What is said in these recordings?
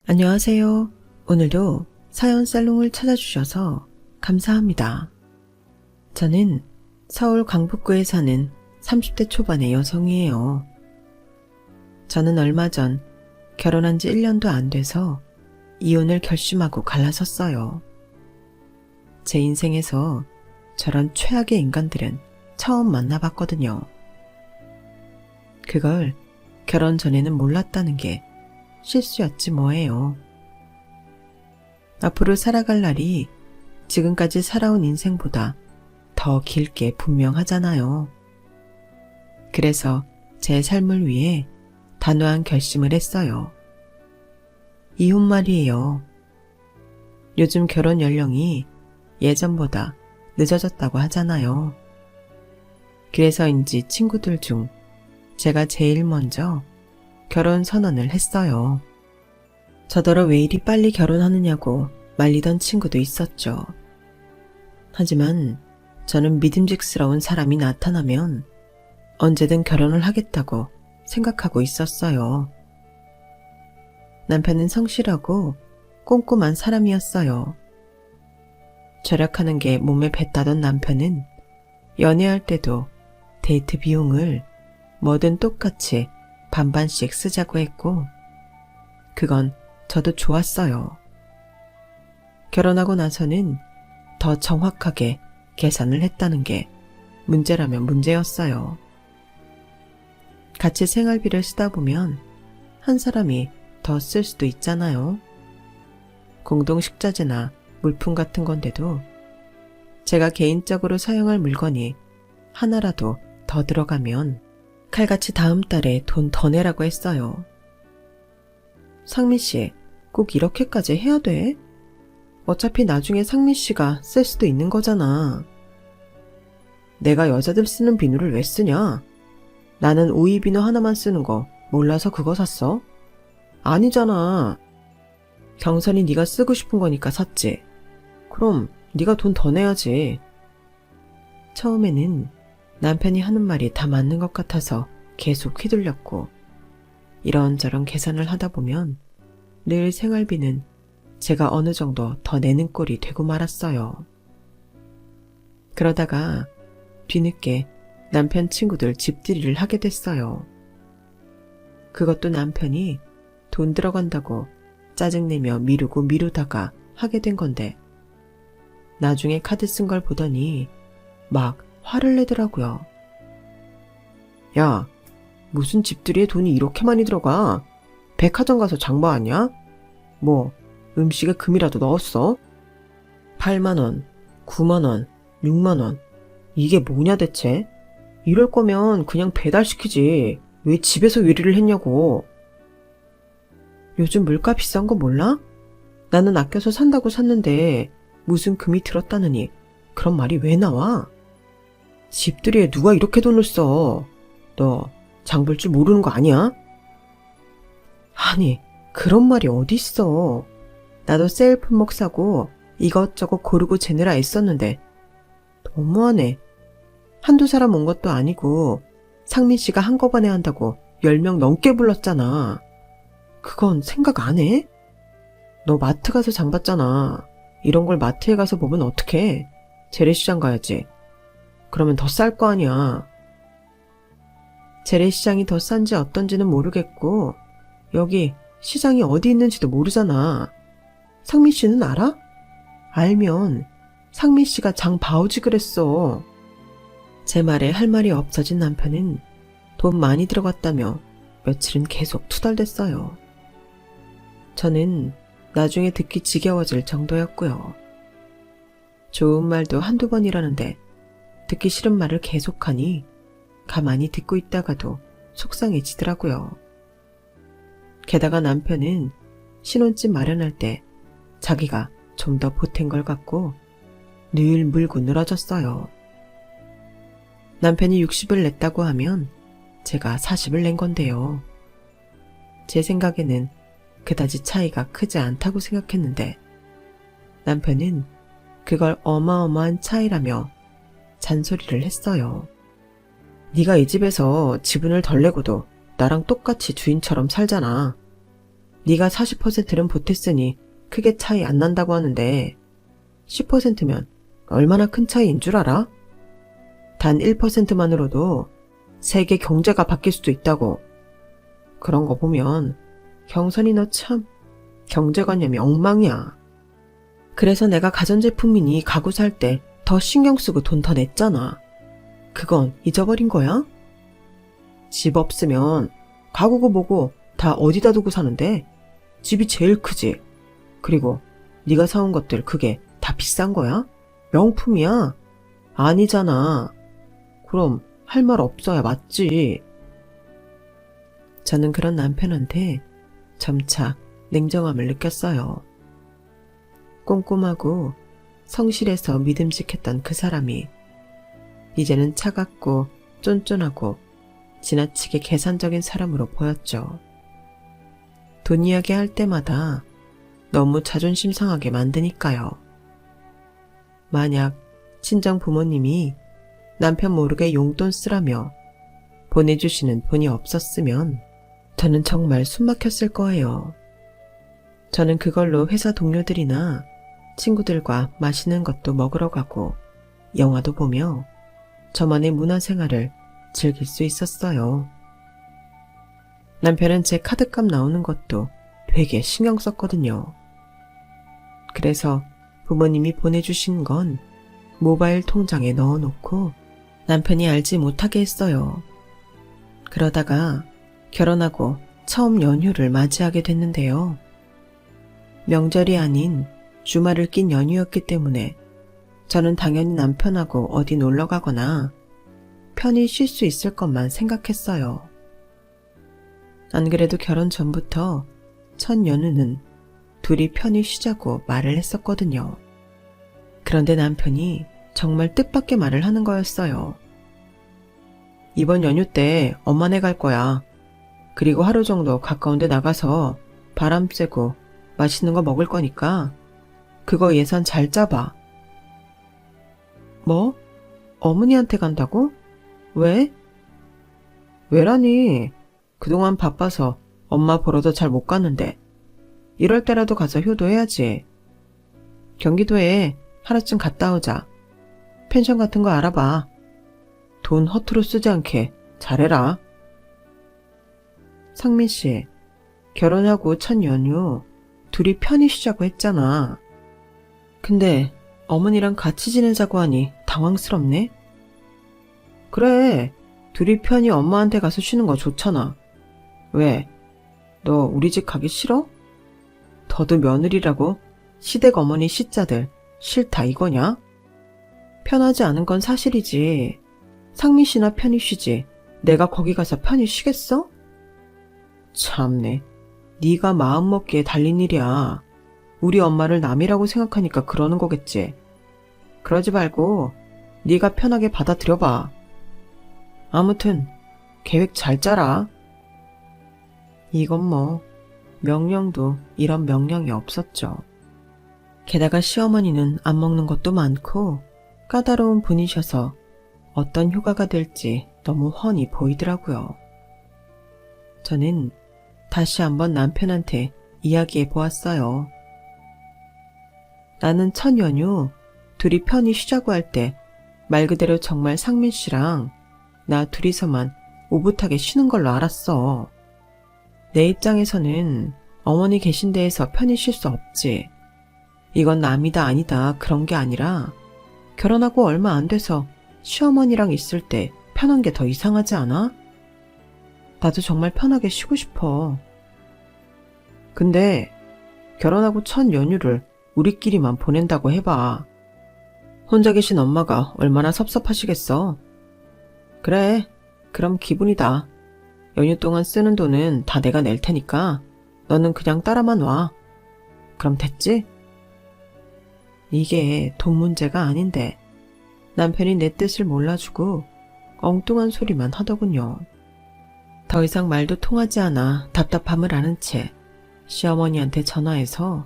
안녕하세요. 오늘도 사연 살롱을 찾아주셔서 감사합니다. 저는 서울 강북구에 사는 30대 초반의 여성이에요. 저는 얼마 전 결혼한 지 1년도 안 돼서 이혼을 결심하고 갈라섰어요. 제 인생에서 저런 최악의 인간들은 처음 만나봤거든요. 그걸 결혼 전에는 몰랐다는 게 실수였지 뭐예요. 앞으로 살아갈 날이 지금까지 살아온 인생보다 더 길게 분명하잖아요. 그래서 제 삶을 위해 단호한 결심을 했어요. 이혼 말이에요. 요즘 결혼 연령이 예전보다 늦어졌다고 하잖아요. 그래서인지 친구들 중 제가 제일 먼저 결혼 선언을 했어요. 저더러 왜 이리 빨리 결혼하느냐고 말리던 친구도 있었죠. 하지만 저는 믿음직스러운 사람이 나타나면 언제든 결혼을 하겠다고 생각하고 있었어요. 남편은 성실하고 꼼꼼한 사람이었어요. 절약하는 게 몸에 뱄다던 남편은 연애할 때도 데이트 비용을 뭐든 똑같이 반반씩 쓰자고 했고, 그건 저도 좋았어요. 결혼하고 나서는 더 정확하게 계산을 했다는 게 문제라면 문제였어요. 같이 생활비를 쓰다 보면 한 사람이 더 쓸 수도 있잖아요. 공동 식자재나 물품 같은 건데도 제가 개인적으로 사용할 물건이 하나라도 더 들어가면 칼같이 다음 달에 돈 더 내라고 했어요. 상미 씨, 꼭 이렇게까지 해야 돼? 어차피 나중에 상미 씨가 쓸 수도 있는 거잖아. 내가 여자들 쓰는 비누를 왜 쓰냐? 나는 오이 비누 하나만 쓰는 거 몰라서 그거 샀어? 아니잖아. 경선이 네가 쓰고 싶은 거니까 샀지. 그럼 네가 돈 더 내야지. 처음에는 남편이 하는 말이 다 맞는 것 같아서 계속 휘둘렸고, 이런저런 계산을 하다 보면 늘 생활비는 제가 어느 정도 더 내는 꼴이 되고 말았어요. 그러다가 뒤늦게 남편 친구들 집들이를 하게 됐어요. 그것도 남편이 돈 들어간다고 짜증내며 미루고 미루다가 하게 된 건데, 나중에 카드 쓴 걸 보더니 막 화를 내더라고요. 야, 무슨 집들이에 돈이 이렇게 많이 들어가? 백화점 가서 장봐왔냐? 뭐 음식에 금이라도 넣었어? 8만원, 9만원, 6만원, 이게 뭐냐 대체? 이럴 거면 그냥 배달시키지 왜 집에서 요리를 했냐고. 요즘 물가 비싼 거 몰라? 나는 아껴서 산다고 샀는데 무슨 금이 들었다느니 그런 말이 왜 나와? 집들이에 누가 이렇게 돈을 써? 너 장 볼 줄 모르는 거 아니야? 아니, 그런 말이 어딨어. 나도 세일 품목 사고 이것저것 고르고 재느라 애썼는데 너무하네. 한두 사람 온 것도 아니고 상민 씨가 한꺼번에 한다고 10명 넘게 불렀잖아. 그건 생각 안 해? 너 마트 가서 장 봤잖아. 이런 걸 마트에 가서 보면 어떡해. 재래시장 가야지. 그러면 더 쌀 거 아니야. 재래시장이 더 싼지 어떤지는 모르겠고 여기 시장이 어디 있는지도 모르잖아. 상민 씨는 알아? 알면 상민 씨가 장 봐오지 그랬어. 제 말에 할 말이 없어진 남편은 돈 많이 들어갔다며 며칠은 계속 투덜댔어요. 저는 나중에 듣기 지겨워질 정도였고요. 좋은 말도 한두 번이라는데 듣기 싫은 말을 계속하니 가만히 듣고 있다가도 속상해지더라고요. 게다가 남편은 신혼집 마련할 때 자기가 좀 더 보탠 걸 갖고 늘 물고 늘어졌어요. 남편이 60을 냈다고 하면 제가 40을 낸 건데요. 제 생각에는 그다지 차이가 크지 않다고 생각했는데 남편은 그걸 어마어마한 차이라며 잔소리를 했어요. 네가 이 집에서 지분을 덜 내고도 나랑 똑같이 주인처럼 살잖아. 네가 40%는 보탰으니 크게 차이 안 난다고 하는데 10%면 얼마나 큰 차이인 줄 알아? 단 1%만으로도 세계 경제가 바뀔 수도 있다고. 그런 거 보면 경선이 너 참 경제관념이 엉망이야. 그래서 내가 가전제품이니 가구 살 때 더 신경 쓰고 돈 더 냈잖아. 그건 잊어버린 거야? 집 없으면 가구고 뭐고 다 어디다 두고 사는데 집이 제일 크지. 그리고 네가 사온 것들 그게 다 비싼 거야? 명품이야? 아니잖아. 그럼 할 말 없어야 맞지. 저는 그런 남편한테 점차 냉정함을 느꼈어요. 꼼꼼하고 성실해서 믿음직했던 그 사람이 이제는 차갑고 쫀쫀하고 지나치게 계산적인 사람으로 보였죠. 돈 이야기 할 때마다 너무 자존심 상하게 만드니까요. 만약 친정 부모님이 남편 모르게 용돈 쓰라며 보내주시는 돈이 없었으면 저는 정말 숨 막혔을 거예요. 저는 그걸로 회사 동료들이나 친구들과 맛있는 것도 먹으러 가고 영화도 보며 저만의 문화생활을 즐길 수 있었어요. 남편은 제 카드값 나오는 것도 되게 신경 썼거든요. 그래서 부모님이 보내주신 건 모바일 통장에 넣어놓고 남편이 알지 못하게 했어요. 그러다가 결혼하고 처음 연휴를 맞이하게 됐는데요. 명절이 아닌 주말을 낀 연휴였기 때문에 저는 당연히 남편하고 어디 놀러 가거나 편히 쉴 수 있을 것만 생각했어요. 안 그래도 결혼 전부터 첫 연휴는 둘이 편히 쉬자고 말을 했었거든요. 그런데 남편이 정말 뜻밖의 말을 하는 거였어요. 이번 연휴 때 엄마네 갈 거야. 그리고 하루 정도 가까운 데 나가서 바람 쐬고 맛있는 거 먹을 거니까 그거 예산 잘 짜봐. 뭐? 어머니한테 간다고? 왜? 왜라니? 그동안 바빠서 엄마 보러도 잘 못 갔는데 이럴 때라도 가서 효도해야지. 경기도에 하루쯤 갔다 오자. 펜션 같은 거 알아봐. 돈 허투루 쓰지 않게 잘해라. 상민 씨, 결혼하고 첫 연휴 둘이 편히 쉬자고 했잖아. 근데 어머니랑 같이 지내자고 하니 당황스럽네. 그래, 둘이 편히 엄마한테 가서 쉬는 거 좋잖아. 왜? 너 우리 집 가기 싫어? 너도 며느리라고 시댁 어머니 시자들 싫다 이거냐? 편하지 않은 건 사실이지. 상민 씨나 편히 쉬지. 내가 거기 가서 편히 쉬겠어? 참네. 네가 마음먹기에 달린 일이야. 우리 엄마를 남이라고 생각하니까 그러는 거겠지. 그러지 말고 네가 편하게 받아들여봐. 아무튼 계획 잘 짜라. 이건 뭐 명령도 이런 명령이 없었죠. 게다가 시어머니는 안 먹는 것도 많고 까다로운 분이셔서 어떤 휴가가 될지 너무 훤히 보이더라고요. 저는 다시 한번 남편한테 이야기해 보았어요. 나는 첫 연휴 둘이 편히 쉬자고 할 때 말 그대로 정말 상민 씨랑 나 둘이서만 오붓하게 쉬는 걸로 알았어. 내 입장에서는 어머니 계신 데에서 편히 쉴 수 없지. 이건 남이다 아니다 그런 게 아니라 결혼하고 얼마 안 돼서 시어머니랑 있을 때 편한 게 더 이상하지 않아? 나도 정말 편하게 쉬고 싶어. 근데 결혼하고 첫 연휴를 우리끼리만 보낸다고 해봐. 혼자 계신 엄마가 얼마나 섭섭하시겠어. 그래, 그럼 기분이다. 연휴 동안 쓰는 돈은 다 내가 낼 테니까 너는 그냥 따라만 와. 그럼 됐지? 이게 돈 문제가 아닌데 남편이 내 뜻을 몰라주고 엉뚱한 소리만 하더군요. 더 이상 말도 통하지 않아 답답함을 아는 채 시어머니한테 전화해서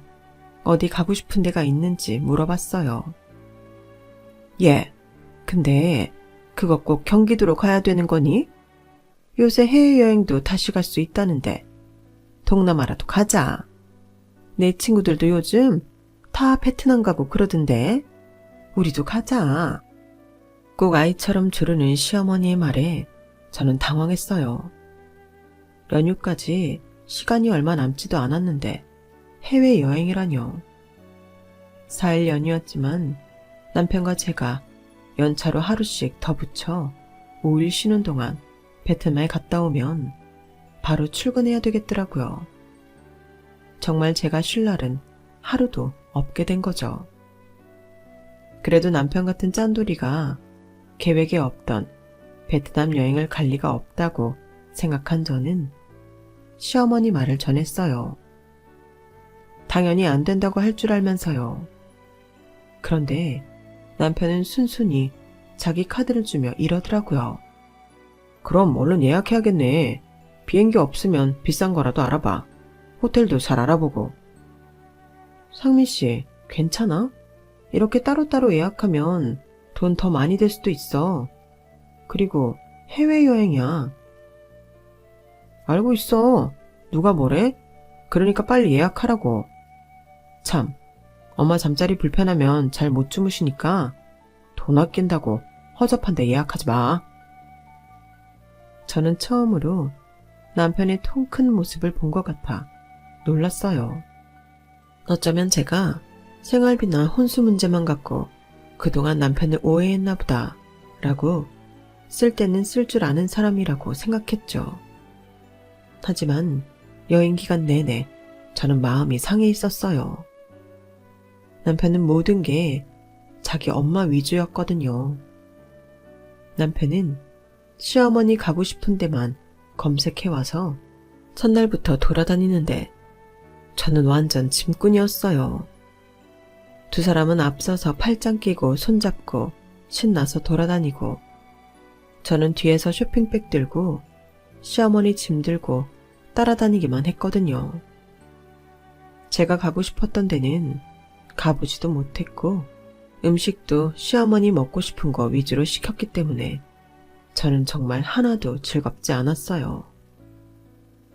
어디 가고 싶은 데가 있는지 물어봤어요. 예, 근데 그거 꼭 경기도로 가야 되는 거니? 요새 해외여행도 다시 갈 수 있다는데 동남아라도 가자. 내 친구들도 요즘 다 베트남 가고 그러던데 우리도 가자. 꼭 아이처럼 조르는 시어머니의 말에 저는 당황했어요. 연휴까지 시간이 얼마 남지도 않았는데 해외여행이라뇨. 4일 연휴였지만 남편과 제가 연차로 하루씩 더 붙여 5일 쉬는 동안 베트남에 갔다 오면 바로 출근해야 되겠더라고요. 정말 제가 쉴 날은 하루도 없게 된 거죠. 그래도 남편 같은 짠돌이가 계획에 없던 베트남 여행을 갈 리가 없다고 생각한 저는 시어머니 말을 전했어요. 당연히 안 된다고 할 줄 알면서요. 그런데 남편은 순순히 자기 카드를 주며 이러더라고요. 그럼 얼른 예약해야겠네. 비행기 없으면 비싼 거라도 알아봐. 호텔도 잘 알아보고. 상민 씨, 괜찮아? 이렇게 따로따로 예약하면 돈 더 많이 들 수도 있어. 그리고 해외여행이야. 알고 있어. 누가 뭐래? 그러니까 빨리 예약하라고. 참, 엄마 잠자리 불편하면 잘 못 주무시니까 돈 아낀다고 허접한데 예약하지 마. 저는 처음으로 남편의 통 큰 모습을 본 것 같아 놀랐어요. 어쩌면 제가 생활비나 혼수 문제만 갖고 그동안 남편을 오해했나 보다 라고 쓸 때는 쓸 줄 아는 사람이라고 생각했죠. 하지만 여행 기간 내내 저는 마음이 상해 있었어요. 남편은 모든 게 자기 엄마 위주였거든요. 남편은 시어머니 가고 싶은 데만 검색해와서 첫날부터 돌아다니는데 저는 완전 짐꾼이었어요. 두 사람은 앞서서 팔짱 끼고 손잡고 신나서 돌아다니고 저는 뒤에서 쇼핑백 들고 시어머니 짐 들고 따라다니기만 했거든요. 제가 가고 싶었던 데는 가보지도 못했고 음식도 시어머니 먹고 싶은 거 위주로 시켰기 때문에 저는 정말 하나도 즐겁지 않았어요.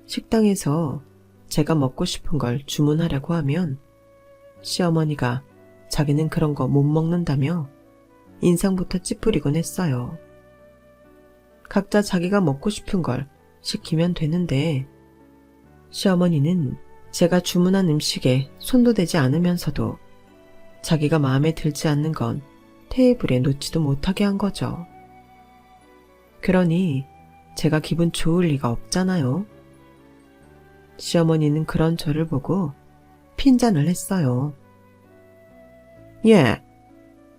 식당에서 제가 먹고 싶은 걸 주문하려고 하면 시어머니가 자기는 그런 거 못 먹는다며 인상부터 찌푸리곤 했어요. 각자 자기가 먹고 싶은 걸 시키면 되는데 시어머니는 제가 주문한 음식에 손도 대지 않으면서도 자기가 마음에 들지 않는 건 테이블에 놓지도 못하게 한 거죠. 그러니 제가 기분 좋을 리가 없잖아요. 시어머니는 그런 저를 보고 핀잔을 했어요. 예,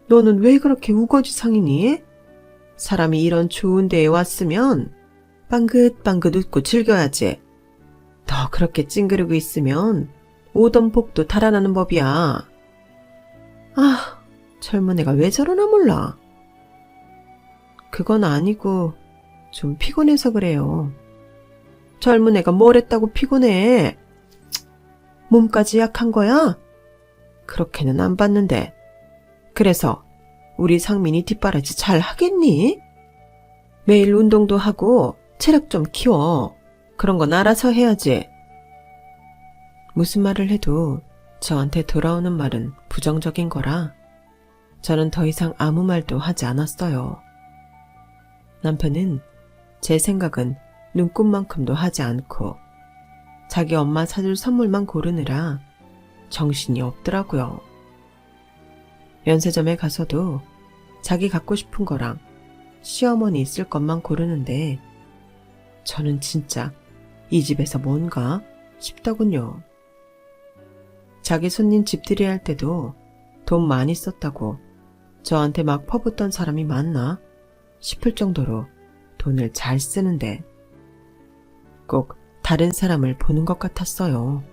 너는 왜 그렇게 우거지상이니? 사람이 이런 좋은 데에 왔으면 빵긋빵긋 웃고 즐겨야지. 너 그렇게 찡그리고 있으면 오던 복도 달아나는 법이야. 아, 젊은 애가 왜 저러나 몰라. 그건 아니고 좀 피곤해서 그래요. 젊은 애가 뭘 했다고 피곤해. 몸까지 약한 거야? 그렇게는 안 봤는데. 그래서 우리 상민이 뒷바라지 잘 하겠니? 매일 운동도 하고 체력 좀 키워. 그런 건 알아서 해야지. 무슨 말을 해도 저한테 돌아오는 말은 부정적인 거라 저는 더 이상 아무 말도 하지 않았어요. 남편은 제 생각은 눈꼽만큼도 하지 않고 자기 엄마 사줄 선물만 고르느라 정신이 없더라고요. 면세점에 가서도 자기 갖고 싶은 거랑 시어머니 있을 것만 고르는데 저는 진짜 이 집에서 뭔가 싶더군요. 자기 손님 집들이 할 때도 돈 많이 썼다고 저한테 막 퍼붓던 사람이 많나 싶을 정도로 돈을 잘 쓰는데 꼭 다른 사람을 보는 것 같았어요.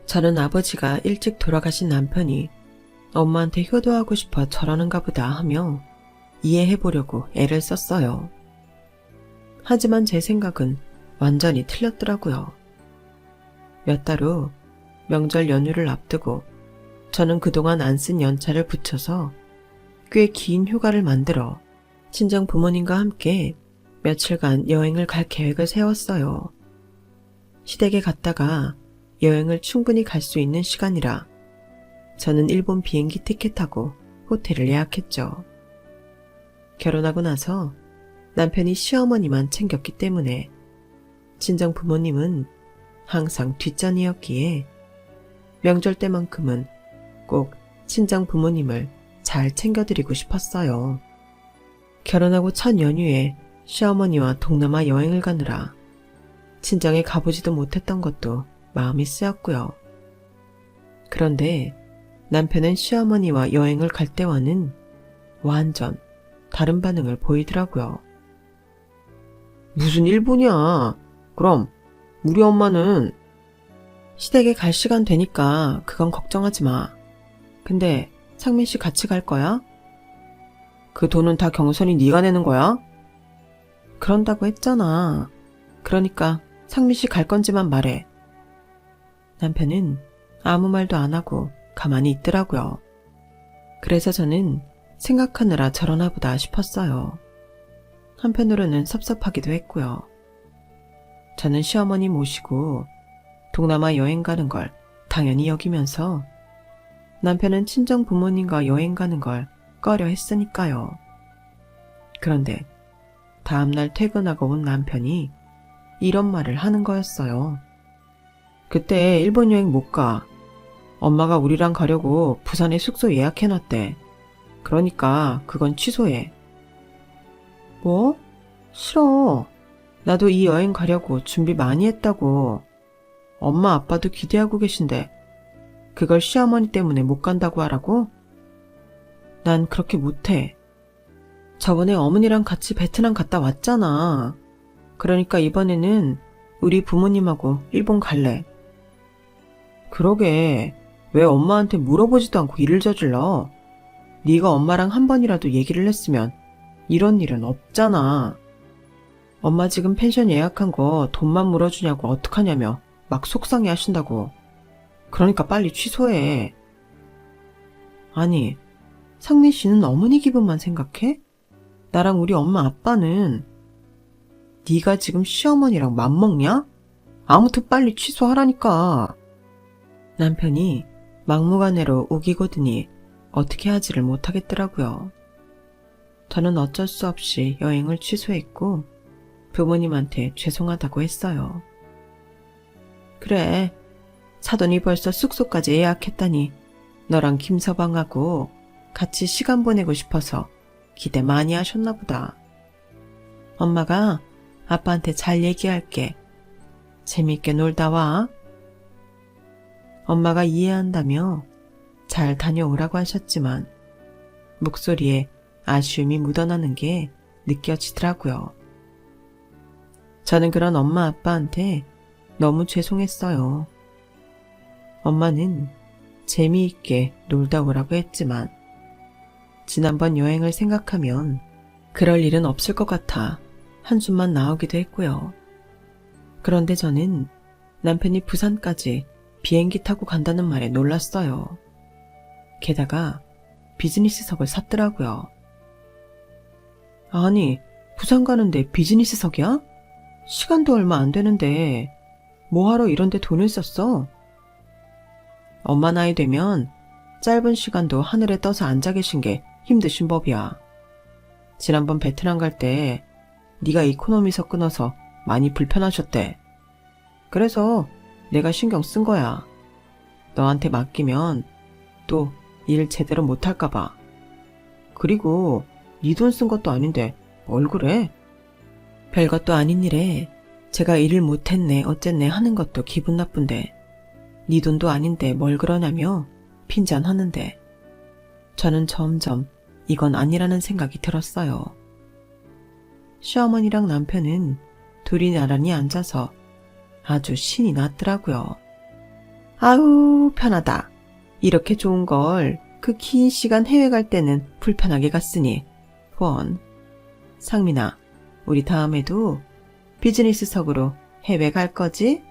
저는 아버지가 일찍 돌아가신 남편이 엄마한테 효도하고 싶어 저러는가 보다 하며 이해해보려고 애를 썼어요. 하지만 제 생각은 완전히 틀렸더라고요. 몇 달 후 명절 연휴를 앞두고 저는 그동안 안 쓴 연차를 붙여서 꽤 긴 휴가를 만들어 친정 부모님과 함께 며칠간 여행을 갈 계획을 세웠어요. 시댁에 갔다가 여행을 충분히 갈 수 있는 시간이라 저는 일본 비행기 티켓하고 호텔을 예약했죠. 결혼하고 나서 남편이 시어머니만 챙겼기 때문에 친정 부모님은 항상 뒷전이었기에 명절 때만큼은 꼭 친정 부모님을 잘 챙겨드리고 싶었어요. 결혼하고 첫 연휴에 시어머니와 동남아 여행을 가느라 친정에 가보지도 못했던 것도 마음이 쓰였고요. 그런데 남편은 시어머니와 여행을 갈 때와는 완전 다른 반응을 보이더라고요. 무슨 일본이야? 그럼 우리 엄마는 시댁에 갈 시간 되니까 그건 걱정하지 마. 근데 상민 씨 같이 갈 거야? 그 돈은 다 경선이 네가 내는 거야? 그런다고 했잖아. 그러니까 상민 씨 갈 건지만 말해. 남편은 아무 말도 안 하고 가만히 있더라고요. 그래서 저는 생각하느라 저러나 보다 싶었어요. 한편으로는 섭섭하기도 했고요. 저는 시어머니 모시고 동남아 여행 가는 걸 당연히 여기면서 남편은 친정 부모님과 여행 가는 걸 꺼려 했으니까요. 그런데 다음날 퇴근하고 온 남편이 이런 말을 하는 거였어요. 그때 일본 여행 못 가. 엄마가 우리랑 가려고 부산에 숙소 예약해놨대. 그러니까 그건 취소해. 뭐? 싫어. 나도 이 여행 가려고 준비 많이 했다고. 엄마 아빠도 기대하고 계신데 그걸 시어머니 때문에 못 간다고 하라고? 난 그렇게 못해. 저번에 어머니랑 같이 베트남 갔다 왔잖아. 그러니까 이번에는 우리 부모님하고 일본 갈래. 그러게 왜 엄마한테 물어보지도 않고 일을 저질러? 네가 엄마랑 한 번이라도 얘기를 했으면 이런 일은 없잖아. 엄마 지금 펜션 예약한 거 돈만 물어주냐고 어떡하냐며 막 속상해 하신다고. 그러니까 빨리 취소해. 아니, 상민 씨는 어머니 기분만 생각해? 나랑 우리 엄마 아빠는. 네가 지금 시어머니랑 맘먹냐? 아무튼 빨리 취소하라니까. 남편이 막무가내로 우기고드니 어떻게 하지를 못하겠더라고요. 저는 어쩔 수 없이 여행을 취소했고 부모님한테 죄송하다고 했어요. 그래, 사돈이 벌써 숙소까지 예약했다니 너랑 김서방하고 같이 시간 보내고 싶어서 기대 많이 하셨나 보다. 엄마가 아빠한테 잘 얘기할게. 재밌게 놀다 와. 엄마가 이해한다며 잘 다녀오라고 하셨지만 목소리에 아쉬움이 묻어나는 게 느껴지더라고요. 저는 그런 엄마 아빠한테 너무 죄송했어요. 엄마는 재미있게 놀다 오라고 했지만 지난번 여행을 생각하면 그럴 일은 없을 것 같아 한숨만 나오기도 했고요. 그런데 저는 남편이 부산까지 비행기 타고 간다는 말에 놀랐어요. 게다가 비즈니스석을 샀더라고요. 아니, 부산 가는데 비즈니스석이야? 시간도 얼마 안 되는데 뭐하러 이런 데 돈을 썼어? 엄마 나이 되면 짧은 시간도 하늘에 떠서 앉아 계신 게 힘드신 법이야. 지난번 베트남 갈 때 네가 이코노미석 끊어서 많이 불편하셨대. 그래서 내가 신경 쓴 거야. 너한테 맡기면 또 일 제대로 못할까 봐. 그리고 네 돈 쓴 것도 아닌데 뭘 그래? 별것도 아닌 일에 제가 일을 못했네 어쨌네 하는 것도 기분 나쁜데 네 돈도 아닌데 뭘 그러냐며 핀잔하는데 저는 점점 이건 아니라는 생각이 들었어요. 시어머니랑 남편은 둘이 나란히 앉아서 아주 신이 났더라고요. 아우 편하다. 이렇게 좋은 걸 그 긴 시간 해외 갈 때는 불편하게 갔으니 후원. 상민아, 우리 다음에도 비즈니스석으로 해외 갈 거지?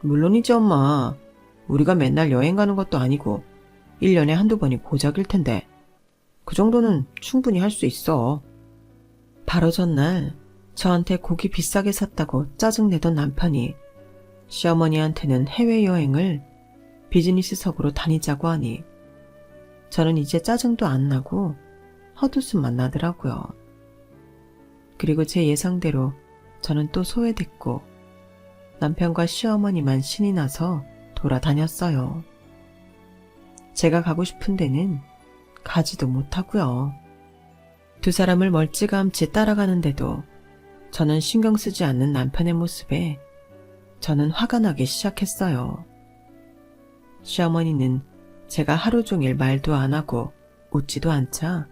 물론이지 엄마. 우리가 맨날 여행 가는 것도 아니고 1년에 한두 번이 고작일 텐데 그 정도는 충분히 할 수 있어. 바로 전날 저한테 고기 비싸게 샀다고 짜증내던 남편이 시어머니한테는 해외여행을 비즈니스석으로 다니자고 하니 저는 이제 짜증도 안 나고 헛웃음만 나더라고요. 그리고 제 예상대로 저는 또 소외됐고 남편과 시어머니만 신이 나서 돌아다녔어요. 제가 가고 싶은 데는 가지도 못하고요. 두 사람을 멀찌감치 따라가는데도 저는 신경 쓰지 않는 남편의 모습에 저는 화가 나기 시작했어요. 시어머니는 제가 하루 종일 말도 안 하고 웃지도 않자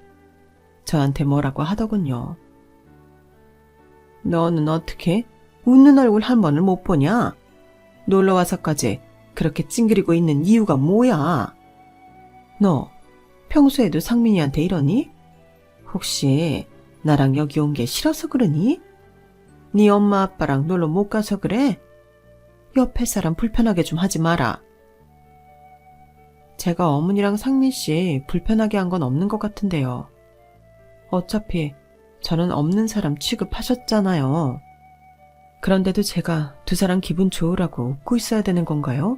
저한테 뭐라고 하더군요. 너는 어떻게 웃는 얼굴 한 번을 못 보냐? 놀러와서까지 그렇게 찡그리고 있는 이유가 뭐야? 너 평소에도 상민이한테 이러니? 혹시 나랑 여기 온 게 싫어서 그러니? 네 엄마 아빠랑 놀러 못 가서 그래? 옆에 사람 불편하게 좀 하지 마라. 제가 어머니랑 상민씨 불편하게 한 건 없는 것 같은데요. 어차피 저는 없는 사람 취급하셨잖아요. 그런데도 제가 두 사람 기분 좋으라고 웃고 있어야 되는 건가요?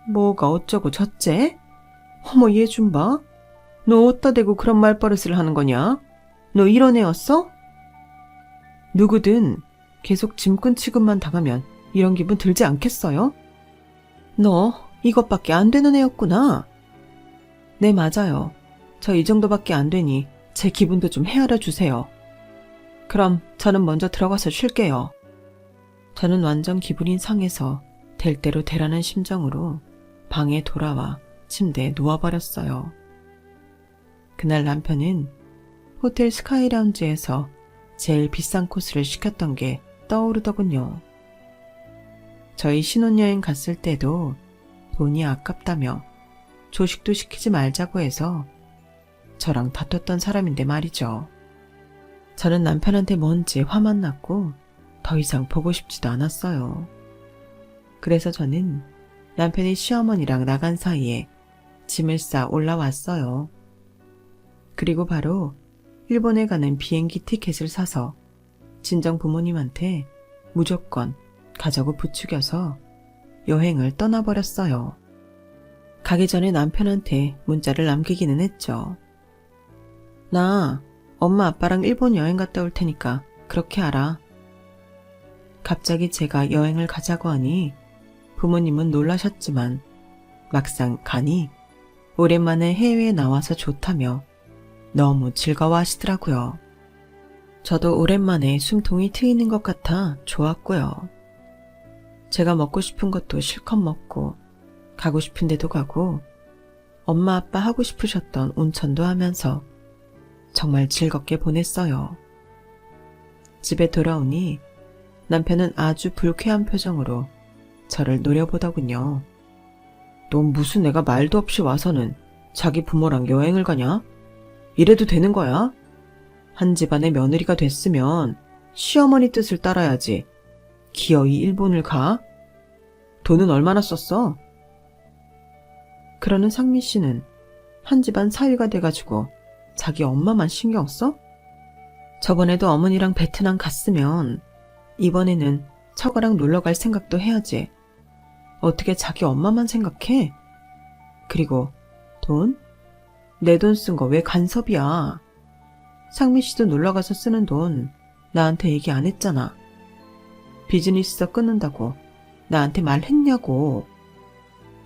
뭐가 어쩌고 저째? 어머 얘 좀 봐. 너 어디다 대고 그런 말버릇을 하는 거냐? 너 이런 애였어? 누구든 계속 짐꾼 취급만 당하면 이런 기분 들지 않겠어요? 너 이것밖에 안 되는 애였구나. 네 맞아요. 저 이 정도밖에 안 되니 제 기분도 좀 헤아려 주세요. 그럼 저는 먼저 들어가서 쉴게요. 저는 완전 기분이 상해서 될 대로 되라는 심정으로 방에 돌아와 침대에 누워버렸어요. 그날 남편은 호텔 스카이라운지에서 제일 비싼 코스를 시켰던 게 떠오르더군요. 저희 신혼여행 갔을 때도 돈이 아깝다며 조식도 시키지 말자고 해서 저랑 다퉜던 사람인데 말이죠. 저는 남편한테 뭔지 화만 났고 더 이상 보고 싶지도 않았어요. 그래서 저는 남편이 시어머니랑 나간 사이에 짐을 싸 올라왔어요. 그리고 바로 일본에 가는 비행기 티켓을 사서 친정 부모님한테 무조건 가자고 부추겨서 여행을 떠나버렸어요. 가기 전에 남편한테 문자를 남기기는 했죠. 나 엄마 아빠랑 일본 여행 갔다 올 테니까 그렇게 알아. 갑자기 제가 여행을 가자고 하니 부모님은 놀라셨지만 막상 가니 오랜만에 해외에 나와서 좋다며 너무 즐거워하시더라고요. 저도 오랜만에 숨통이 트이는 것 같아 좋았고요. 제가 먹고 싶은 것도 실컷 먹고 가고 싶은 데도 가고 엄마 아빠 하고 싶으셨던 온천도 하면서 정말 즐겁게 보냈어요. 집에 돌아오니 남편은 아주 불쾌한 표정으로 저를 노려보더군요. 넌 무슨 애가 말도 없이 와서는 자기 부모랑 여행을 가냐? 이래도 되는 거야? 한 집안의 며느리가 됐으면 시어머니 뜻을 따라야지. 기어이 일본을 가? 돈은 얼마나 썼어? 그러는 상민 씨는 한 집안 사위가 돼가지고 자기 엄마만 신경 써? 저번에도 어머니랑 베트남 갔으면 이번에는 처가랑 놀러갈 생각도 해야지. 어떻게 자기 엄마만 생각해? 그리고 돈? 내 돈 쓴 거 왜 간섭이야? 상민 씨도 놀러가서 쓰는 돈 나한테 얘기 안 했잖아. 비즈니스서 끊는다고 나한테 말했냐고.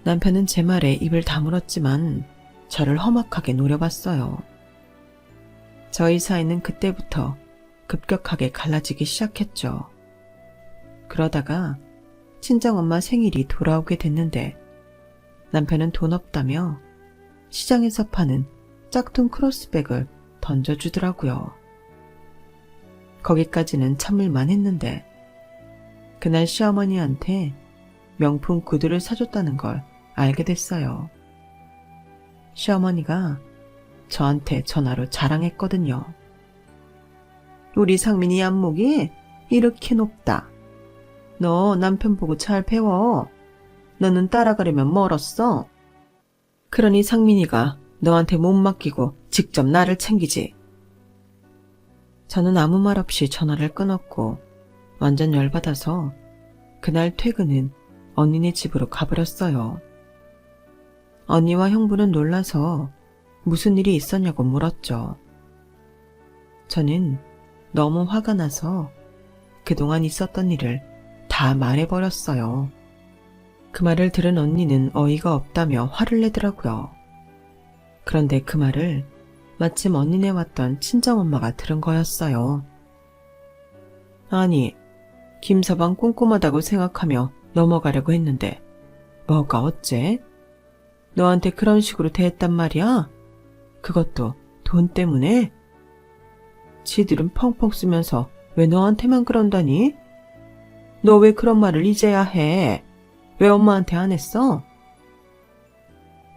남편은 제 말에 입을 다물었지만 저를 험악하게 노려봤어요. 저희 사이는 그때부터 급격하게 갈라지기 시작했죠. 그러다가 친정엄마 생일이 돌아오게 됐는데 남편은 돈 없다며 시장에서 파는 짝퉁 크로스백을 던져주더라고요. 거기까지는 참을만 했는데 그날 시어머니한테 명품 구두를 사줬다는 걸 알게 됐어요. 시어머니가 저한테 전화로 자랑했거든요. 우리 상민이 안목이 이렇게 높다. 너 남편 보고 잘 배워. 너는 따라가려면 멀었어. 그러니 상민이가 너한테 못 맡기고 직접 나를 챙기지. 저는 아무 말 없이 전화를 끊었고 완전 열받아서 그날 퇴근은 언니네 집으로 가버렸어요. 언니와 형부는 놀라서 무슨 일이 있었냐고 물었죠. 저는 너무 화가 나서 그동안 있었던 일을 다 말해버렸어요. 그 말을 들은 언니는 어이가 없다며 화를 내더라고요. 그런데 그 말을 마침 언니네 왔던 친정엄마가 들은 거였어요. 아니, 김서방 꼼꼼하다고 생각하며 넘어가려고 했는데 뭐가 어째? 너한테 그런 식으로 대했단 말이야? 그것도 돈 때문에? 지들은 펑펑 쓰면서 왜 너한테만 그런다니? 너 왜 그런 말을 이제야 해? 왜 엄마한테 안 했어?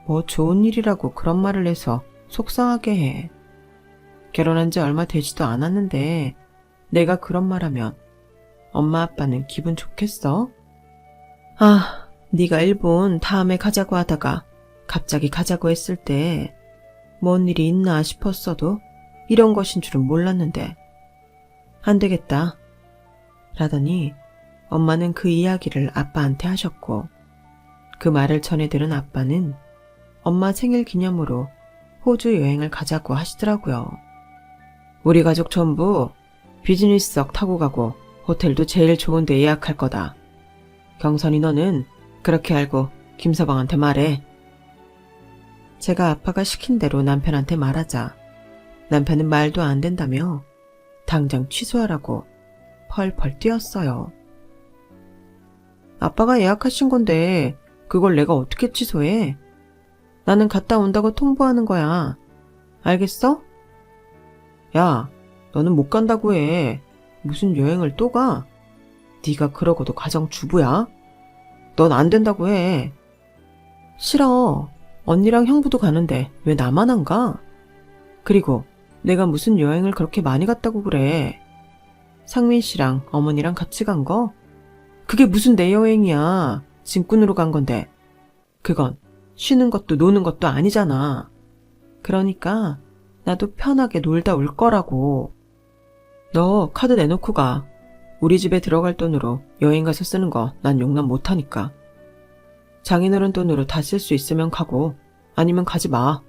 뭐 좋은 일이라고 그런 말을 해서 속상하게 해. 결혼한 지 얼마 되지도 않았는데 내가 그런 말하면 엄마 아빠는 기분 좋겠어? 아, 네가 일본 다음에 가자고 하다가 갑자기 가자고 했을 때 뭔 일이 있나 싶었어도 이런 것인 줄은 몰랐는데 안 되겠다 라더니 엄마는 그 이야기를 아빠한테 하셨고 그 말을 전해 들은 아빠는 엄마 생일 기념으로 호주 여행을 가자고 하시더라고요. 우리 가족 전부 비즈니스석 타고 가고 호텔도 제일 좋은 데 예약할 거다. 경선이 너는 그렇게 알고 김서방한테 말해. 제가 아빠가 시킨 대로 남편한테 말하자 남편은 말도 안 된다며 당장 취소하라고 펄펄 뛰었어요. 아빠가 예약하신 건데 그걸 내가 어떻게 취소해? 나는 갔다 온다고 통보하는 거야. 알겠어? 야, 너는 못 간다고 해. 무슨 여행을 또 가? 네가 그러고도 가정주부야? 넌 안 된다고 해. 싫어. 언니랑 형부도 가는데 왜 나만 안 가? 그리고 내가 무슨 여행을 그렇게 많이 갔다고 그래. 상민 씨랑 어머니랑 같이 간 거? 그게 무슨 내 여행이야. 짐꾼으로 간 건데. 그건 쉬는 것도 노는 것도 아니잖아. 그러니까 나도 편하게 놀다 올 거라고. 너 카드 내놓고 가. 우리 집에 들어갈 돈으로 여행 가서 쓰는 거 난 용납 못하니까. 장인어른 돈으로 다 쓸 수 있으면 가고 아니면 가지 마.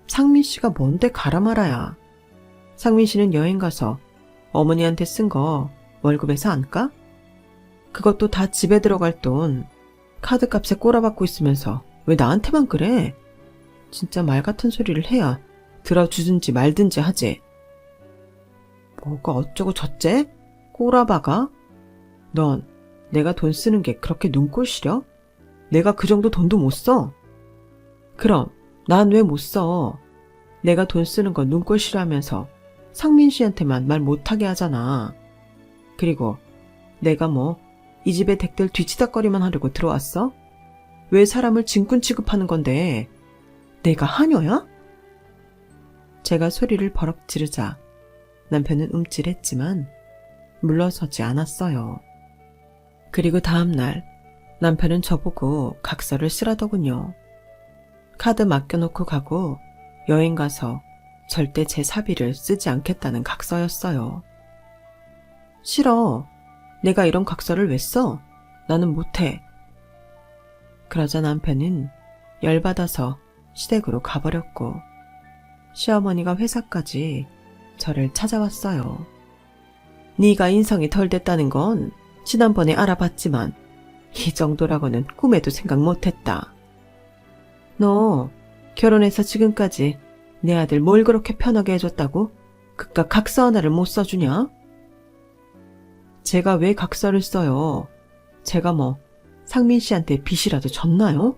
상민 씨가 뭔데 가라 말아야. 상민 씨는 여행 가서 어머니한테 쓴 거 월급에서 안 까? 그것도 다 집에 들어갈 돈 카드값에 꼬라박고 있으면서 왜 나한테만 그래? 진짜 말 같은 소리를 해야 들어주든지 말든지 하지. 뭐가 어쩌고 저째? 꼬라박아? 넌 내가 돈 쓰는 게 그렇게 눈꼴 시려? 내가 그 정도 돈도 못 써? 그럼 난 왜 못 써? 내가 돈 쓰는 거 눈꼴 싫어하면서 상민 씨한테만 말 못하게 하잖아. 그리고 내가 뭐 이 집에 댁들 뒤치다거리만 하려고 들어왔어? 왜 사람을 짐꾼 취급하는 건데 내가 하녀야? 제가 소리를 버럭 지르자 남편은 움찔했지만 물러서지 않았어요. 그리고 다음날 남편은 저보고 각서를 쓰라더군요. 카드 맡겨놓고 가고 여행 가서 절대 제 사비를 쓰지 않겠다는 각서였어요. 싫어. 내가 이런 각서를 왜 써? 나는 못해. 그러자 남편은 열받아서 시댁으로 가버렸고 시어머니가 회사까지 저를 찾아왔어요. 네가 인성이 덜 됐다는 건 지난번에 알아봤지만 이 정도라고는 꿈에도 생각 못했다. 너 결혼해서 지금까지 내 아들 뭘 그렇게 편하게 해줬다고 그깟 각서 하나를 못 써주냐? 제가 왜 각서를 써요? 제가 뭐 상민 씨한테 빚이라도 졌나요?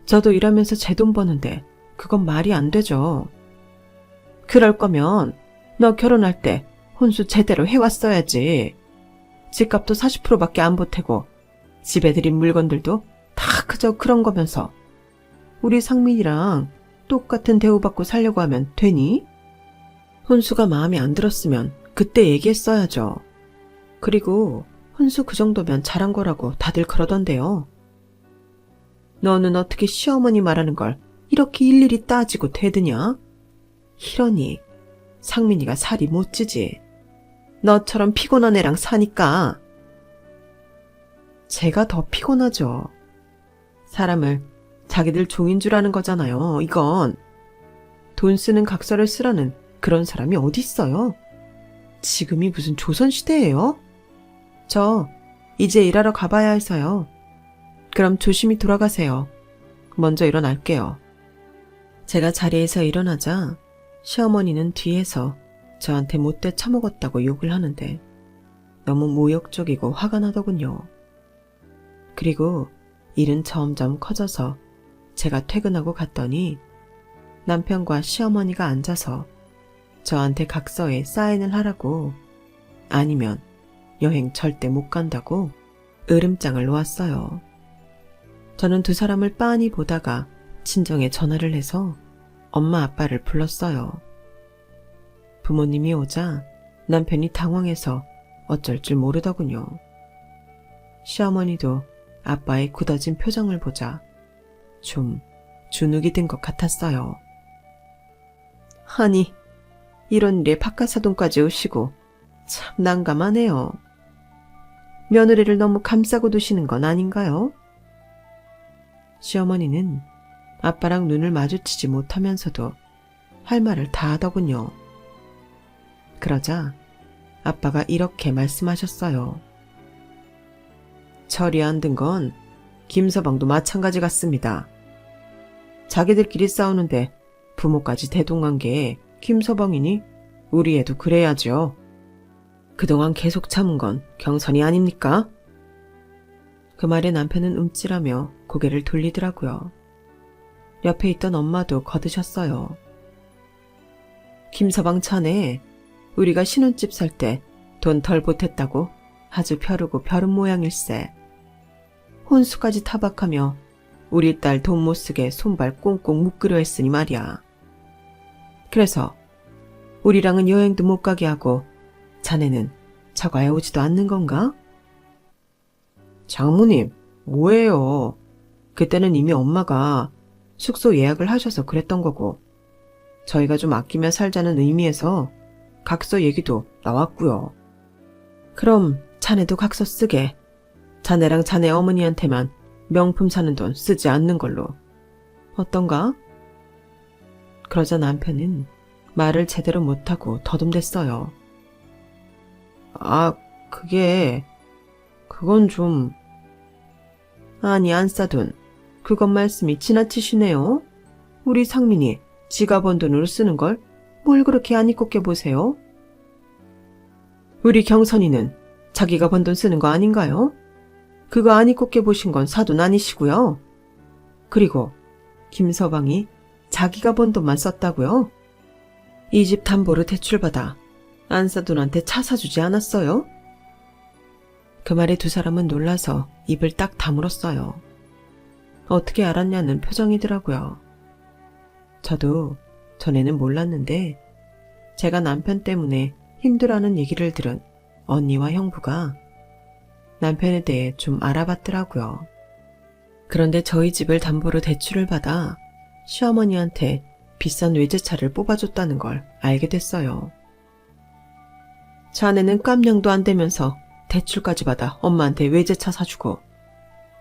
저도 일하면서 제 돈 버는데 그건 말이 안 되죠. 그럴 거면 너 결혼할 때 혼수 제대로 해왔어야지. 집값도 40%밖에 안 보태고 집에 들인 물건들도 다 그저 그런 거면서 우리 상민이랑 똑같은 대우받고 살려고 하면 되니? 혼수가 마음에 안 들었으면 그때 얘기했어야죠. 그리고 혼수 그 정도면 잘한 거라고 다들 그러던데요. 너는 어떻게 시어머니 말하는 걸 이렇게 일일이 따지고 대드냐? 이러니 상민이가 살이 못 찌지. 너처럼 피곤한 애랑 사니까 제가 더 피곤하죠. 사람을 자기들 종인 줄 아는 거잖아요, 이건. 돈 쓰는 각서를 쓰라는 그런 사람이 어디 있어요? 지금이 무슨 조선시대예요? 저 이제 일하러 가봐야 해서요. 그럼 조심히 돌아가세요. 먼저 일어날게요. 제가 자리에서 일어나자 시어머니는 뒤에서 저한테 못돼 처먹었다고 욕을 하는데 너무 모욕적이고 화가 나더군요. 그리고 일은 점점 커져서 제가 퇴근하고 갔더니 남편과 시어머니가 앉아서 저한테 각서에 사인을 하라고, 아니면 여행 절대 못 간다고 으름장을 놓았어요. 저는 두 사람을 빤히 보다가 친정에 전화를 해서 엄마 아빠를 불렀어요. 부모님이 오자 남편이 당황해서 어쩔 줄 모르더군요. 시어머니도 아빠의 굳어진 표정을 보자 좀 주눅이 든 것 같았어요. 아니, 이런 일에 박하사돈까지 오시고 참 난감하네요. 며느리를 너무 감싸고 두시는 건 아닌가요? 시어머니는 아빠랑 눈을 마주치지 못하면서도 할 말을 다 하더군요. 그러자 아빠가 이렇게 말씀하셨어요. 철이 안 든 건 김서방도 마찬가지 같습니다. 자기들끼리 싸우는데 부모까지 대동한 게 김서방이니 우리 애도 그래야죠. 그동안 계속 참은 건 경선이 아닙니까? 그 말에 남편은 움찔하며 고개를 돌리더라고요. 옆에 있던 엄마도 거드셨어요. 김서방 차네, 우리가 신혼집 살 때 돈 덜 보탰다고 아주 벼르고 벼른 모양일세. 혼수까지 타박하며 우리 딸 돈 못 쓰게 손발 꽁꽁 묶으려 했으니 말이야. 그래서 우리랑은 여행도 못 가게 하고 자네는 저가에 오지도 않는 건가? 장모님, 뭐예요? 그때는 이미 엄마가 숙소 예약을 하셔서 그랬던 거고, 저희가 좀 아끼며 살자는 의미에서 각서 얘기도 나왔고요. 그럼 자네도 각서 쓰게. 자네랑 자네 어머니한테만 명품 사는 돈 쓰지 않는 걸로. 어떤가? 그러자 남편은 말을 제대로 못하고 더듬댔어요. 그건 좀... 아니, 안싸돈, 그것 말씀이 지나치시네요. 우리 상민이 지가 번 돈으로 쓰는 걸 뭘 그렇게 안 이꼽게 보세요? 우리 경선이는 자기가 번 돈 쓰는 거 아닌가요? 그거 안 이꼽게 보신 건 사돈 아니시고요. 그리고 김서방이 자기가 번 돈만 썼다고요? 이 집 담보로 대출받아 안사돈한테 차 사주지 않았어요? 그 말에 두 사람은 놀라서 입을 딱 다물었어요. 어떻게 알았냐는 표정이더라고요. 저도 전에는 몰랐는데 제가 남편 때문에 힘들어하는 얘기를 들은 언니와 형부가 남편에 대해 좀 알아봤더라고요. 그런데 저희 집을 담보로 대출을 받아 시어머니한테 비싼 외제차를 뽑아줬다는 걸 알게 됐어요. 자네는 깜냥도 안 되면서 대출까지 받아 엄마한테 외제차 사주고,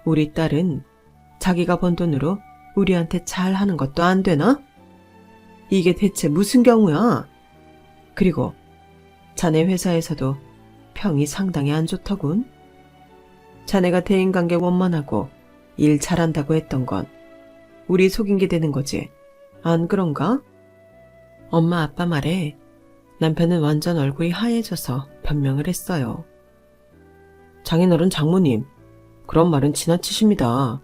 우리 딸은 자기가 번 돈으로 우리한테 잘하는 것도 안 되나? 이게 대체 무슨 경우야? 그리고 자네 회사에서도 평이 상당히 안 좋더군. 자네가 대인관계 원만하고 일 잘한다고 했던 건 우리 속인 게 되는 거지, 안 그런가? 엄마 아빠 말에 남편은 완전 얼굴이 하얘져서 변명을 했어요. 장인어른 장모님, 그런 말은 지나치십니다.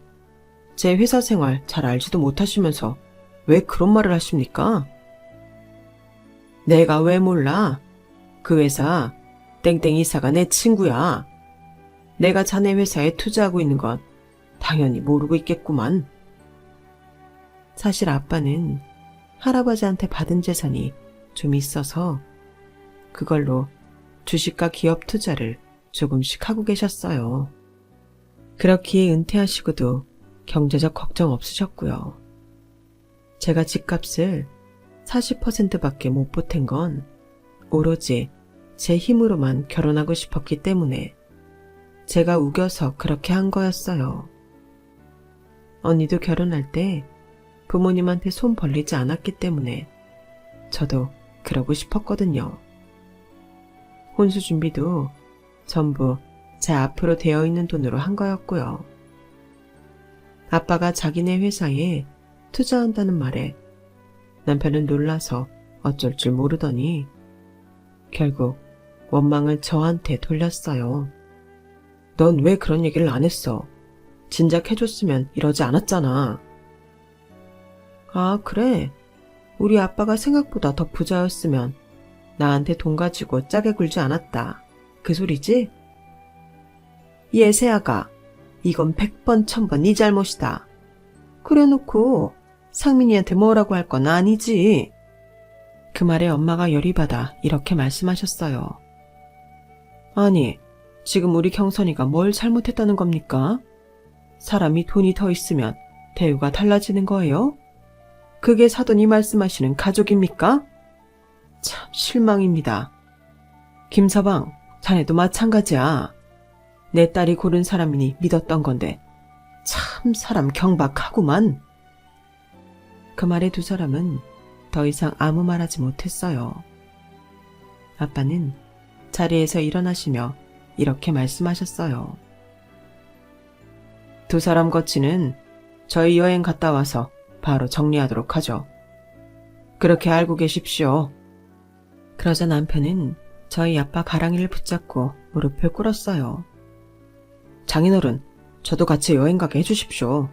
제 회사 생활 잘 알지도 못하시면서 왜 그런 말을 하십니까? 내가 왜 몰라? 그 회사 땡땡 이사가 내 친구야. 내가 자네 회사에 투자하고 있는 건 당연히 모르고 있겠구만. 사실 아빠는 할아버지한테 받은 재산이 좀 있어서 그걸로 주식과 기업 투자를 조금씩 하고 계셨어요. 그렇기에 은퇴하시고도 경제적 걱정 없으셨고요. 제가 집값을 40%밖에 못 보탠 건 오로지 제 힘으로만 결혼하고 싶었기 때문에 제가 우겨서 그렇게 한 거였어요. 언니도 결혼할 때 부모님한테 손 벌리지 않았기 때문에 저도 그러고 싶었거든요. 혼수 준비도 전부 제 앞으로 되어 있는 돈으로 한 거였고요. 아빠가 자기네 회사에 투자한다는 말에 남편은 놀라서 어쩔 줄 모르더니 결국 원망을 저한테 돌렸어요. 넌 왜 그런 얘기를 안 했어? 진작 해줬으면 이러지 않았잖아. 아, 그래? 우리 아빠가 생각보다 더 부자였으면 나한테 돈 가지고 짜게 굴지 않았다. 그 소리지? 예세아가, 이건 100번 1000번 네 잘못이다. 그래놓고 상민이한테 뭐라고 할 건 아니지. 그 말에 엄마가 열이 받아 이렇게 말씀하셨어요. 아니, 지금 우리 경선이가 뭘 잘못했다는 겁니까? 사람이 돈이 더 있으면 대우가 달라지는 거예요? 그게 사돈이 말씀하시는 가족입니까? 참 실망입니다. 김서방, 자네도 마찬가지야. 내 딸이 고른 사람이니 믿었던 건데 참 사람 경박하구만. 그 말에 두 사람은 더 이상 아무 말하지 못했어요. 아빠는 자리에서 일어나시며 이렇게 말씀하셨어요. 두 사람 거치는 저희 여행 갔다 와서 바로 정리하도록 하죠. 그렇게 알고 계십시오. 그러자 남편은 저희 아빠 가랑이를 붙잡고 무릎을 꿇었어요. 장인어른, 저도 같이 여행 가게 해주십시오.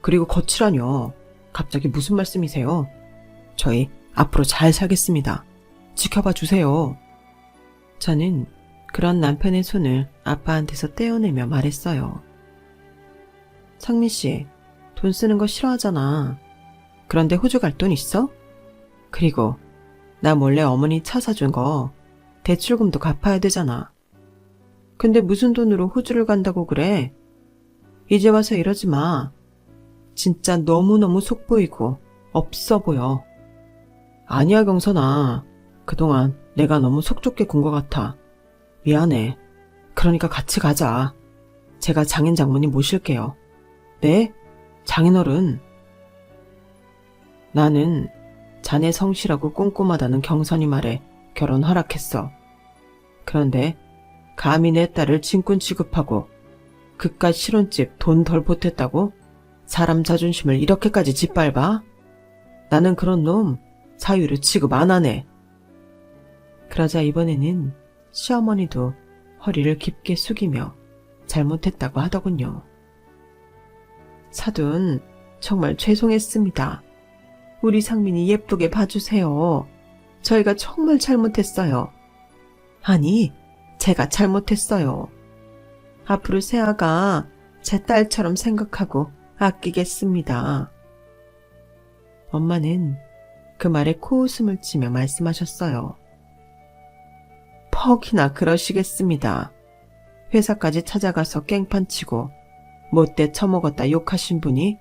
그리고 거치라뇨. 갑자기 무슨 말씀이세요? 저희 앞으로 잘 살겠습니다. 지켜봐 주세요. 저는 그런 남편의 손을 아빠한테서 떼어내며 말했어요. 상민 씨, 돈 쓰는 거 싫어하잖아. 그런데 호주 갈 돈 있어? 그리고 나 몰래 어머니 차 사준 거 대출금도 갚아야 되잖아. 근데 무슨 돈으로 호주를 간다고 그래? 이제 와서 이러지 마. 진짜 너무너무 속보이고 없어 보여. 아니야, 경선아. 그동안 내가 너무 속 좁게 군 것 같아. 미안해. 그러니까 같이 가자. 제가 장인 장모님 모실게요. 네? 장인어른. 나는 자네 성실하고 꼼꼼하다는 경선이 말에 결혼 허락했어. 그런데 감히 내 딸을 진꾼 취급하고 그깟 실혼집 돈 덜 보탰다고 사람 자존심을 이렇게까지 짓밟아? 나는 그런 놈 사유로 취급 안 하네. 그러자 이번에는 시어머니도 허리를 깊게 숙이며 잘못했다고 하더군요. 사돈, 정말 죄송했습니다. 우리 상민이 예쁘게 봐주세요. 저희가 정말 잘못했어요. 아니, 제가 잘못했어요. 앞으로 세아가 제 딸처럼 생각하고 아끼겠습니다. 엄마는 그 말에 코웃음을 치며 말씀하셨어요. 퍽이나 그러시겠습니다. 회사까지 찾아가서 깽판 치고 못돼 처먹었다 욕하신 분이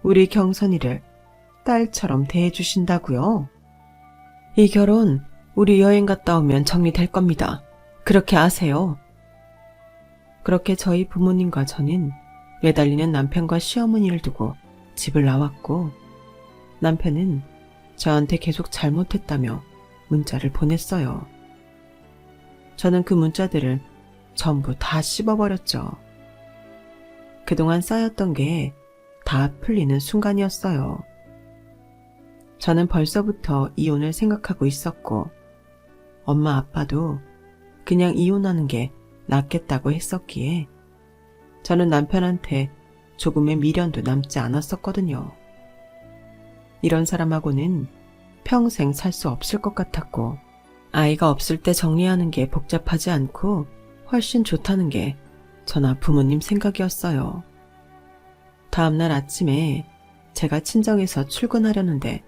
우리 경선이를 딸처럼 대해주신다고요? 이 결혼 우리 여행 갔다 오면 정리될 겁니다. 그렇게 아세요? 그렇게 저희 부모님과 저는 매달리는 남편과 시어머니를 두고 집을 나왔고 남편은 저한테 계속 잘못했다며 문자를 보냈어요. 저는 그 문자들을 전부 다 씹어버렸죠. 그동안 쌓였던 게 다 풀리는 순간이었어요. 저는 벌써부터 이혼을 생각하고 있었고 엄마 아빠도 그냥 이혼하는 게 낫겠다고 했었기에 저는 남편한테 조금의 미련도 남지 않았었거든요. 이런 사람하고는 평생 살 수 없을 것 같았고 아이가 없을 때 정리하는 게 복잡하지 않고 훨씬 좋다는 게 저나 부모님 생각이었어요. 다음날 아침에 제가 친정에서 출근하려는데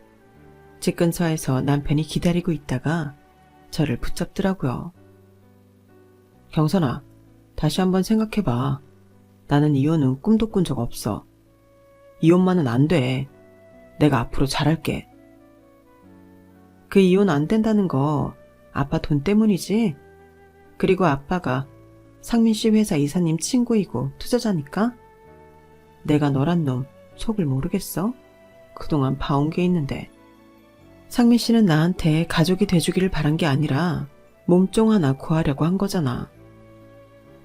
집 근처에서 남편이 기다리고 있다가 저를 붙잡더라고요. 경선아, 다시 한번 생각해봐. 나는 이혼은 꿈도 꾼 적 없어. 이혼만은 안 돼. 내가 앞으로 잘할게. 그 이혼 안 된다는 거 아빠 돈 때문이지? 그리고 아빠가 상민 씨 회사 이사님 친구이고 투자자니까? 내가 너란 놈 속을 모르겠어? 그동안 봐온 게 있는데. 상민 씨는 나한테 가족이 돼주기를 바란 게 아니라 몸종 하나 구하려고 한 거잖아.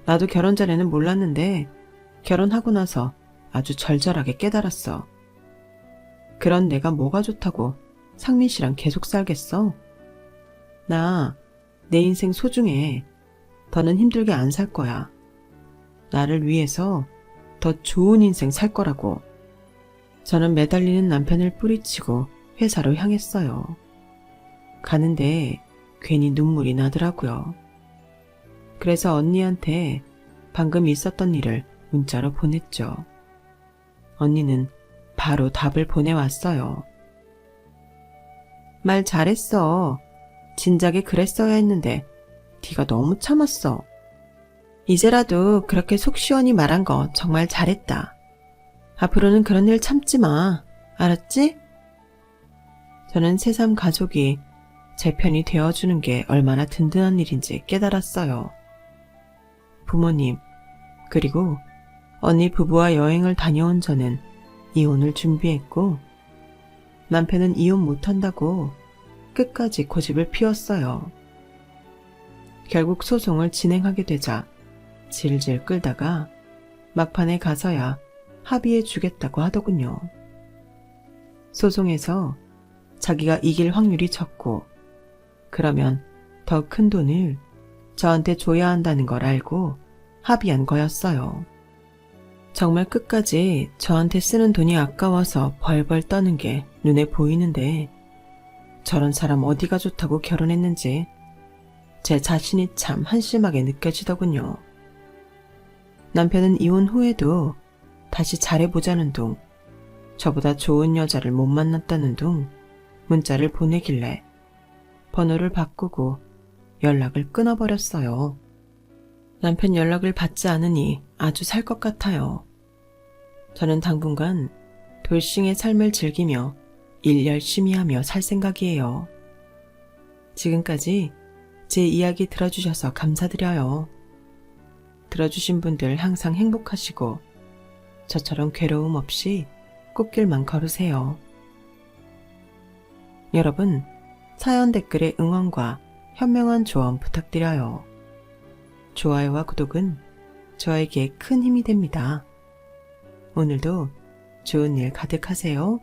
나도 결혼 전에는 몰랐는데 결혼하고 나서 아주 절절하게 깨달았어. 그런 내가 뭐가 좋다고 상민 씨랑 계속 살겠어? 나 내 인생 소중해. 더는 힘들게 안 살 거야. 나를 위해서 더 좋은 인생 살 거라고. 저는 매달리는 남편을 뿌리치고 회사로 향했어요. 가는데 괜히 눈물이 나더라고요. 그래서 언니한테 방금 있었던 일을 문자로 보냈죠. 언니는 바로 답을 보내왔어요. 말 잘했어. 진작에 그랬어야 했는데 네가 너무 참았어. 이제라도 그렇게 속 시원히 말한 거 정말 잘했다. 앞으로는 그런 일 참지 마. 알았지? 저는 새삼 가족이 제 편이 되어주는 게 얼마나 든든한 일인지 깨달았어요. 부모님, 그리고 언니 부부와 여행을 다녀온 저는 이혼을 준비했고, 남편은 이혼 못한다고 끝까지 고집을 피웠어요. 결국 소송을 진행하게 되자 질질 끌다가 막판에 가서야 합의해 주겠다고 하더군요. 소송에서 자기가 이길 확률이 적고 그러면 더 큰 돈을 저한테 줘야 한다는 걸 알고 합의한 거였어요. 정말 끝까지 저한테 쓰는 돈이 아까워서 벌벌 떠는 게 눈에 보이는데 저런 사람 어디가 좋다고 결혼했는지 제 자신이 참 한심하게 느껴지더군요. 남편은 이혼 후에도 다시 잘해보자는 둥, 저보다 좋은 여자를 못 만났다는 둥 문자를 보내길래 번호를 바꾸고 연락을 끊어버렸어요. 남편 연락을 받지 않으니 아주 살 것 같아요. 저는 당분간 돌싱의 삶을 즐기며 일 열심히 하며 살 생각이에요. 지금까지 제 이야기 들어주셔서 감사드려요. 들어주신 분들 항상 행복하시고 저처럼 괴로움 없이 꽃길만 걸으세요. 여러분, 사연 댓글에 응원과 현명한 조언 부탁드려요. 좋아요와 구독은 저에게 큰 힘이 됩니다. 오늘도 좋은 일 가득하세요.